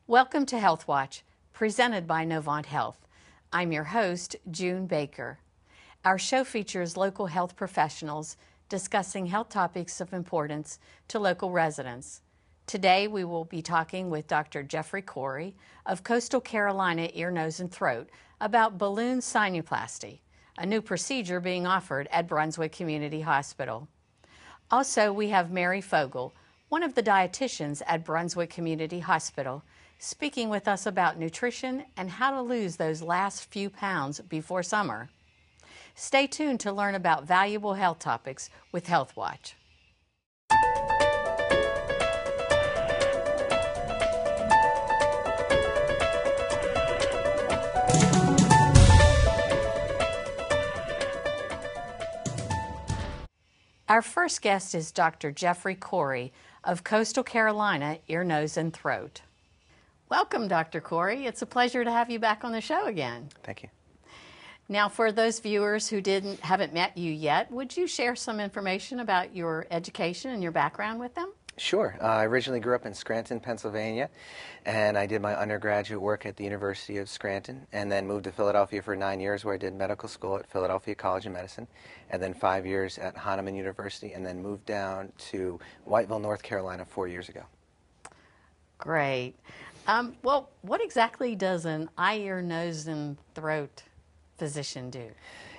Welcome to Health Watch, presented by Novant Health. I'm your host, June Baker. Our show features local health professionals discussing health topics of importance to local residents. Today we will be talking with Dr. Jeffrey Corey of Coastal Carolina Ear, Nose, and Throat about balloon sinuplasty, a new procedure being offered at Brunswick Community Hospital. Also, we have Mary Fogel, one of the dietitians at Brunswick Community Hospital, speaking with us about nutrition and how to lose those last few pounds before summer. Stay tuned to learn about valuable health topics with Health Watch. Our first guest is Dr. Jeffrey Corey of Coastal Carolina Ear, Nose, and Throat. Welcome, Dr. Corey. It's a pleasure to have you back on the show again. Thank you. Now, for those viewers who haven't met you yet, would you share some information about your education and your background with them? Sure. I originally grew up in Scranton, Pennsylvania, and I did my undergraduate work at the University of Scranton, and then moved to Philadelphia for 9 years, where I did medical school at Philadelphia College of Medicine, and then 5 years at Hahnemann University, and then moved down to Whiteville, North Carolina 4 years ago. Great. Well, what exactly does an eye, ear, nose, and throat physician do?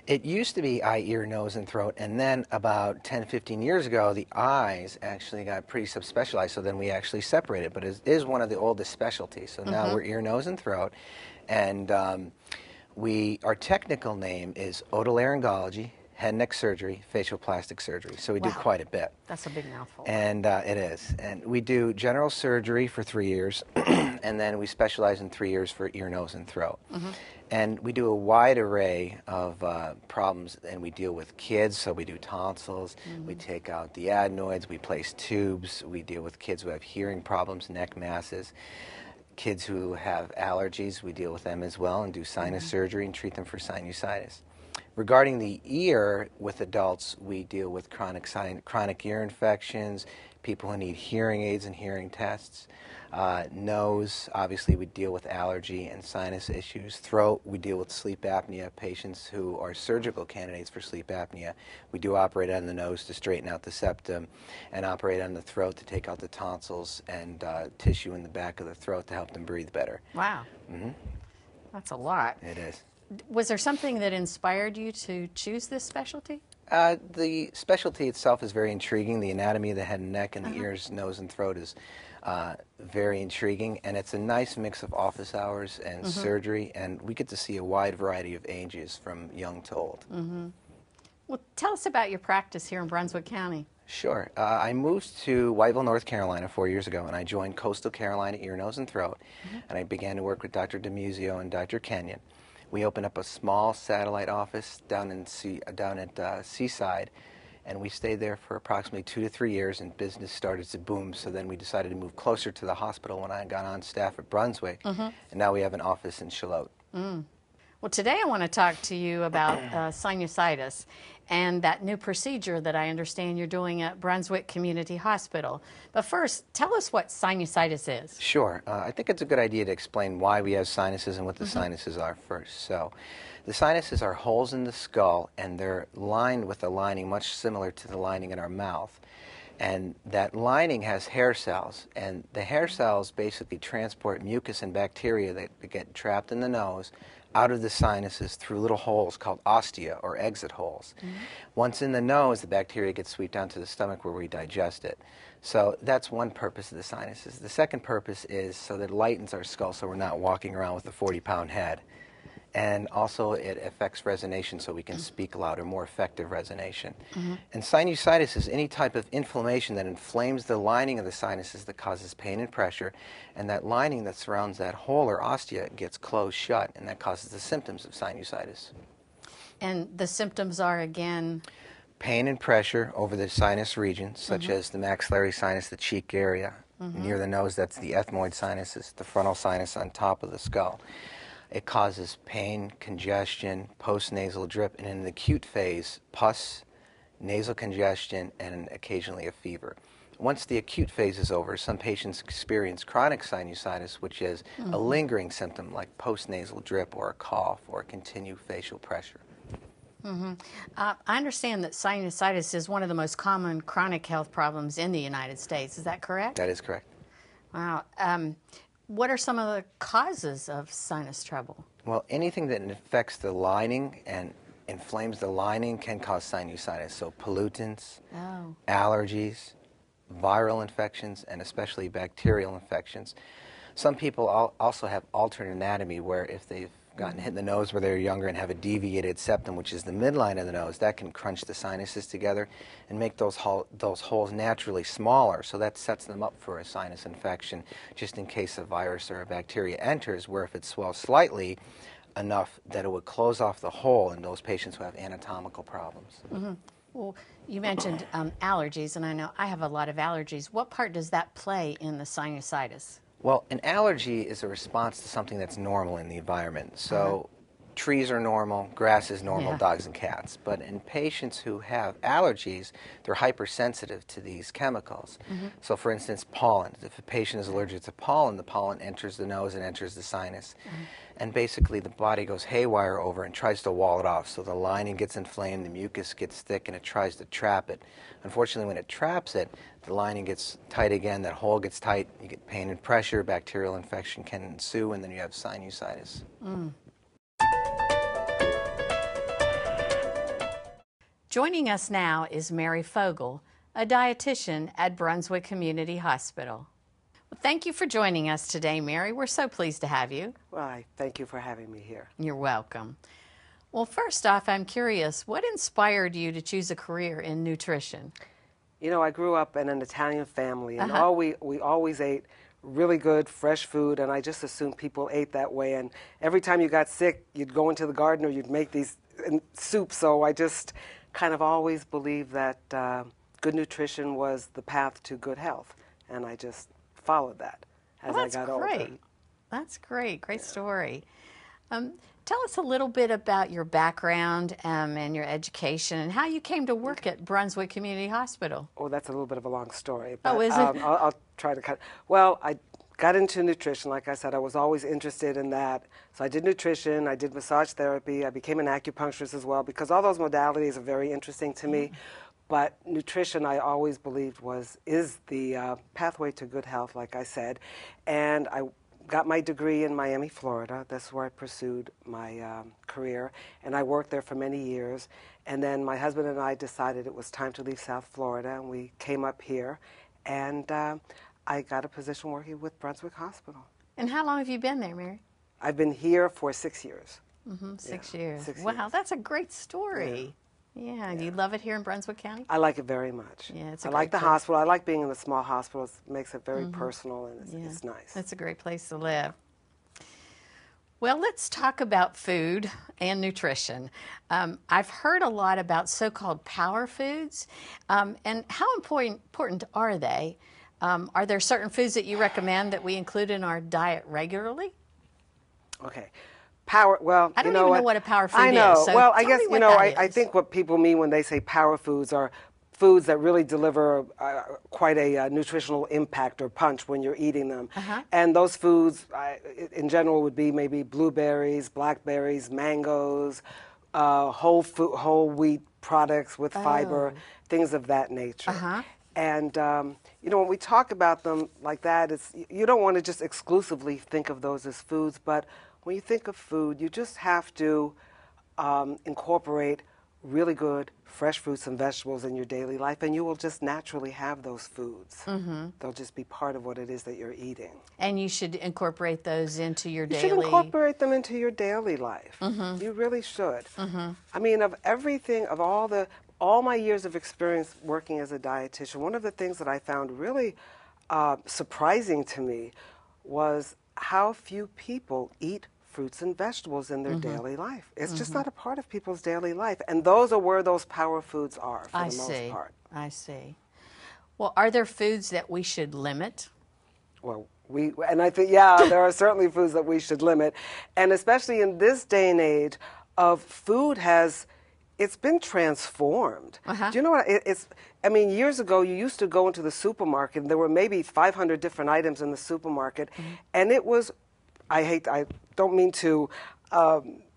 It used to be eye, ear, nose, and throat, and then about 10, 15 years ago, the eyes actually got pretty subspecialized, so then we actually separated, but it is one of the oldest specialties. So now we're ear, nose, and throat, and our technical name is otolaryngology, head and neck surgery, facial plastic surgery. So we do quite a bit. That's a big mouthful. And it is. And we do general surgery for 3 years, and then we specialize in 3 years for ear, nose, and throat. And we do a wide array of problems, and we deal with kids, so we do tonsils, we take out the adenoids, we place tubes, we deal with kids who have hearing problems, neck masses. Kids who have allergies, we deal with them as well and do sinus surgery and treat them for sinusitis. Regarding the ear, with adults, we deal with chronic ear infections, people who need hearing aids and hearing tests. Nose, obviously, we deal with allergy and sinus issues. Throat, we deal with sleep apnea, patients who are surgical candidates for sleep apnea. We do operate on the nose to straighten out the septum and operate on the throat to take out the tonsils and tissue in the back of the throat to help them breathe better. Wow. That's a lot. It is. Was there something that inspired you to choose this specialty? The specialty itself is very intriguing. The anatomy of the head and neck and the ears, nose, and throat is very intriguing, and it's a nice mix of office hours and surgery, and we get to see a wide variety of ages from young to old. Well, tell us about your practice here in Brunswick County. Sure. I moved to Whiteville, North Carolina 4 years ago, and I joined Coastal Carolina Ear, Nose, and Throat, and I began to work with Dr. DeMuzio and Dr. Kenyon. We opened up a small satellite office down at Seaside, and we stayed there for approximately 2 to 3 years, and business started to boom. So then we decided to move closer to the hospital when I got on staff at Brunswick, and now we have an office in Charlotte. Well, today I want to talk to you about sinusitis and that new procedure that I understand you're doing at Brunswick Community Hospital. But first, tell us what sinusitis is. Sure. I think it's a good idea to explain why we have sinuses and what the sinuses are first. So, the sinuses are holes in the skull, and they're lined with a lining much similar to the lining in our mouth. And that lining has hair cells, and the hair cells basically transport mucus and bacteria that get trapped in the nose out of the sinuses through little holes called ostia, or exit holes. Once in the nose, the bacteria gets swept down to the stomach where we digest it. So that's one purpose of the sinuses. The second purpose is so that it lightens our skull so we're not walking around with a 40-pound head. And also it affects resonation so we can speak louder, more effective resonation. And sinusitis is any type of inflammation that inflames the lining of the sinuses that causes pain and pressure, and that lining that surrounds that hole or ostia gets closed shut, and that causes the symptoms of sinusitis. And the symptoms are, again? Pain and pressure over the sinus region, such as the maxillary sinus, the cheek area. Near the nose, that's the ethmoid sinuses, the frontal sinus on top of the skull. It causes pain, congestion, postnasal drip, and in the acute phase, pus, nasal congestion, and occasionally a fever. Once the acute phase is over, some patients experience chronic sinusitis, which is a lingering symptom like postnasal drip or a cough or continued facial pressure. I understand that sinusitis is one of the most common chronic health problems in the United States. Is that correct? That is correct. Wow. What are some of the causes of sinus trouble? Well, anything that infects the lining and inflames the lining can cause sinusitis. So pollutants, allergies, viral infections, and especially bacterial infections. Some people also have alternate anatomy where if they've gotten hit in the nose where they're younger and have a deviated septum, which is the midline of the nose, that can crunch the sinuses together and make those holes naturally smaller. So that sets them up for a sinus infection just in case a virus or a bacteria enters, where if it swells slightly enough that it would close off the hole in those patients who have anatomical problems. Well, you mentioned allergies, and I know I have a lot of allergies. What part does that play in the sinusitis? Well, an allergy is a response to something that's normal in the environment. So trees are normal, grass is normal, dogs and cats. But in patients who have allergies, they're hypersensitive to these chemicals. So for instance, pollen. If a patient is allergic to pollen, the pollen enters the nose and enters the sinus. And basically the body goes haywire over and tries to wall it off. So the lining gets inflamed, the mucus gets thick, and it tries to trap it. Unfortunately, when it traps it, the lining gets tight again, that hole gets tight, you get pain and pressure, bacterial infection can ensue, and then you have sinusitis. Joining us now is Mary Fogel, a dietitian at Brunswick Community Hospital. Well, thank you for joining us today, Mary. We're so pleased to have you. Well, I thank you for having me here. You're welcome. Well, first off, I'm curious, what inspired you to choose a career in nutrition? You know, I grew up in an Italian family, and we always ate really good, fresh food, and I just assumed people ate that way. And every time you got sick, you'd go into the garden or you'd make these soups. So I just kind of always believed that good nutrition was the path to good health, and I just followed that as I got older. That's great. Great story. Tell us a little bit about your background and your education and how you came to work at Brunswick Community Hospital. Oh, that's a little bit of a long story. But, is it? I'll try to cut. Well, I got into nutrition. Like I said, I was always interested in that. So I did nutrition, I did massage therapy, I became an acupuncturist as well, because all those modalities are very interesting to me. But nutrition, I always believed is the pathway to good health, like I said. And I got my degree in Miami, Florida. That's where I pursued my career, and I worked there for many years. And then my husband and I decided it was time to leave South Florida, and we came up here, and I got a position working with Brunswick Hospital. And how long have you been there, Mary? I've been here for 6 years. 6 years. 6 wow, years. That's a great story. Yeah. Do you love it here in Brunswick County? I like it very much. Yeah, it's I like the place. hospital. I like being in the small hospitals. It makes it very personal, and it's nice. It's a great place to live. Well, let's talk about food and nutrition. I've heard a lot about so-called power foods, and how important are they? Are there certain foods that you recommend that we include in our diet regularly? Okay. Power, well, I don't you know even know what a power food I know. is. So well, I tell guess, me you what know, that I is. think what people mean when they say power foods are foods that really deliver quite a nutritional impact or punch when you're eating them. And those foods, in general, would be maybe blueberries, blackberries, mangoes, whole wheat products with fiber, things of that nature. And, you know, when we talk about them like that, you don't want to just exclusively think of those as foods, but when you think of food, you just have to incorporate really good fresh fruits and vegetables in your daily life, and you will just naturally have those foods. They'll just be part of what it is that you're eating. And you should incorporate those into your daily... You should incorporate them into your daily life. You really should. I mean, of everything, of all my years of experience working as a dietitian, one of the things that I found really surprising to me was how few people eat fruits and vegetables in their daily life. It's just not a part of people's daily life. And those are where those power foods are for the most part. I see. Well, are there foods that we should limit? Well, and I think, yeah, there are certainly foods that we should limit. And especially in this day and age of food has It's been transformed. Uh-huh. Do you know what? I mean, years ago, you used to go into the supermarket, and there were maybe 500 different items in the supermarket, and it was, I don't mean to,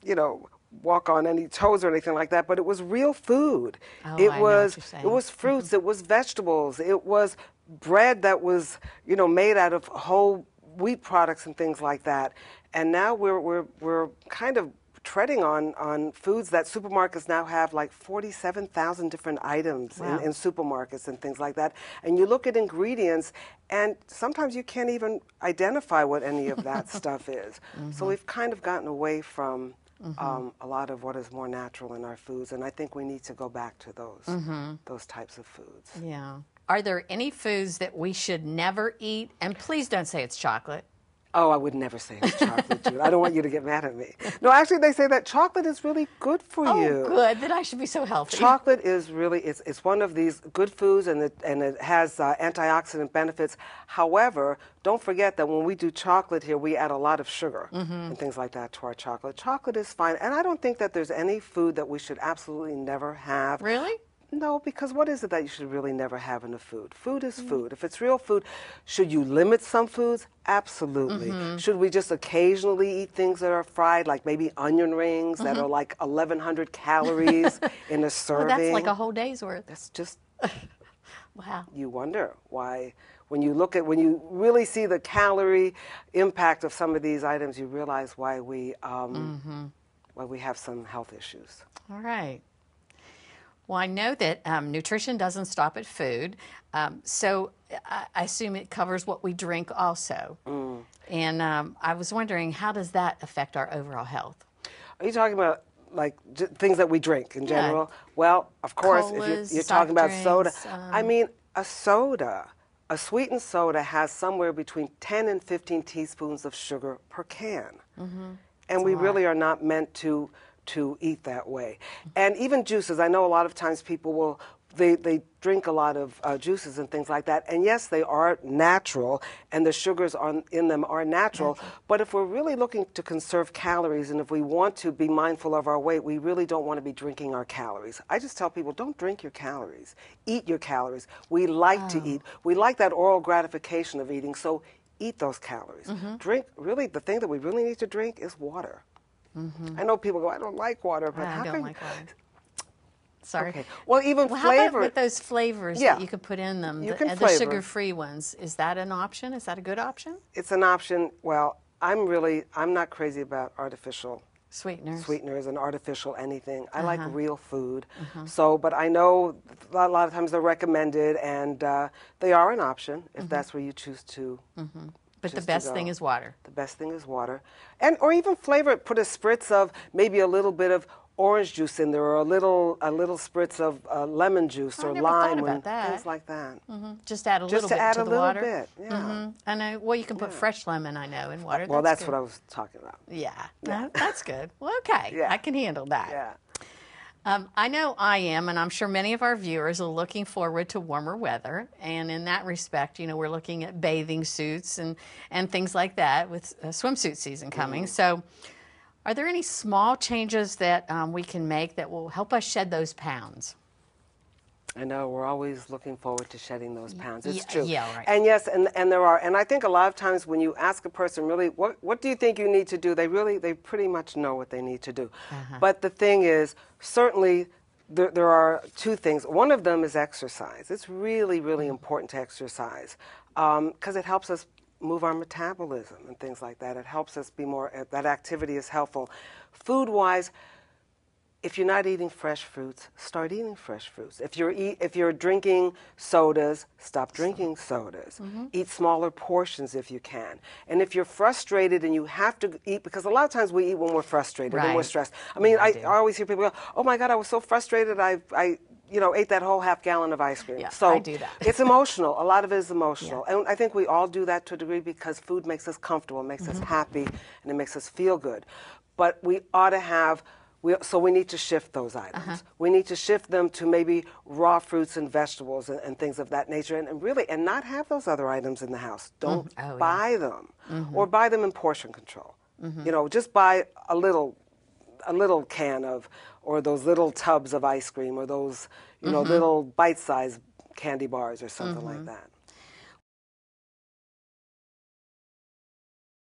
you know, walk on any toes or anything like that, but it was real food. Oh, it I know was, what you're saying. it was fruits, it was vegetables, it was bread that was, you know, made out of whole wheat products and things like that. And now we're kind of treading on foods that supermarkets now have like 47,000 different items Wow. in supermarkets and things like that. And you look at ingredients, and sometimes you can't even identify what any of that stuff is. So we've kind of gotten away from a lot of what is more natural in our foods, and I think we need to go back to those types of foods. Yeah. Are there any foods that we should never eat? And please don't say it's chocolate. Oh, I would never say it's chocolate, Jude. I don't want you to get mad at me. No, actually, they say that chocolate is really good for you. Oh, good. Then I should be so healthy. Chocolate is really, it's one of these good foods, and it has antioxidant benefits. However, don't forget that when we do chocolate here, we add a lot of sugar and things like that to our chocolate. Chocolate is fine, and I don't think that there's any food that we should absolutely never have. Really? No, because what is it that you should really never have in a food? Food is food. If it's real food, should you limit some foods? Absolutely. Should we just occasionally eat things that are fried, like maybe onion rings that are like 1,100 calories in a serving? Well, that's like a whole day's worth. That's just, Wow. you wonder why, when you really see the calorie impact of some of these items, you realize why we have some health issues. All right. Well, I know that nutrition doesn't stop at food, so I assume it covers what we drink also. And I was wondering, how does that affect our overall health? Are you talking about like things that we drink in general? Well, of course, Colas, if you're talking about soft soda, drinks, I mean, a sweetened soda has somewhere between 10 and 15 teaspoons of sugar per can. And we really are not meant to eat that way. And even juices, I know a lot of times people will, they drink a lot of juices and things like that. And yes, they are natural, and the sugars in them are natural. But if we're really looking to conserve calories, and if we want to be mindful of our weight, we really don't want to be drinking our calories. I just tell people, don't drink your calories. Eat your calories. We like to eat. We like that oral gratification of eating, so eat those calories. Drink, really, the thing that we really need to drink is water. I know people go, I don't like water, but I don't like water. Sorry. Okay. Well, even How flavor. about with those flavors that you could put in them? You can the flavor. sugar-free ones. Is that an option? Is that a good option? It's an option. Well, I'm not crazy about artificial Sweeteners. and artificial anything. I like real food. So, but I know a lot of times they're recommended, and they are an option if that's where you choose to. But the best thing is water. The best thing is water. Or even flavor it. Put a spritz of maybe a little bit of orange juice in there, or a little spritz of lemon juice or never lime, thought about that. things like that. Just add a Just little to bit add to a the little water. bit, yeah. I know. Well, you can put fresh lemon, I know, in water. Well, that's good. what I was talking about. Yeah, that's good. Well, okay, Yeah. I can handle that. Yeah. I know I am, and I'm sure many of our viewers are looking forward to warmer weather. And in that respect, you know, we're looking at bathing suits and things like that with swimsuit season coming. So are there any small changes that we can make that will help us shed those pounds? I know, we're always looking forward to shedding those pounds. It's Yeah, true. yeah, right. And yes, and there are, and I think a lot of times when you ask a person really, what do you think you need to do? They pretty much know what they need to do. But the thing is, certainly there are two things. One of them is exercise. It's really, really important to exercise because it helps us move our metabolism and things like that. It helps us be more, that activity is helpful. Food-wise, if you're not eating fresh fruits, start eating fresh fruits. If you're drinking sodas, stop drinking sodas. Eat smaller portions if you can. And if you're frustrated and you have to eat, because a lot of times we eat when we're frustrated and we're Right. stressed. I mean, Yeah, I I do. always hear people go, "Oh my God, I was so frustrated. I ate that whole half gallon of ice cream." Yeah, so I do that. it's emotional. A lot of it is emotional, and I think we all do that to a degree because food makes us comfortable, makes us happy, and it makes us feel good. But we ought to have. So we need to shift those items. We need to shift them to maybe raw fruits and vegetables and things of that nature, and not have those other items in the house. Don't Oh, yeah. buy them, or buy them in portion control. You know, just buy a little can of or those little tubs of ice cream, or those, you know, little bite-sized candy bars or something like that.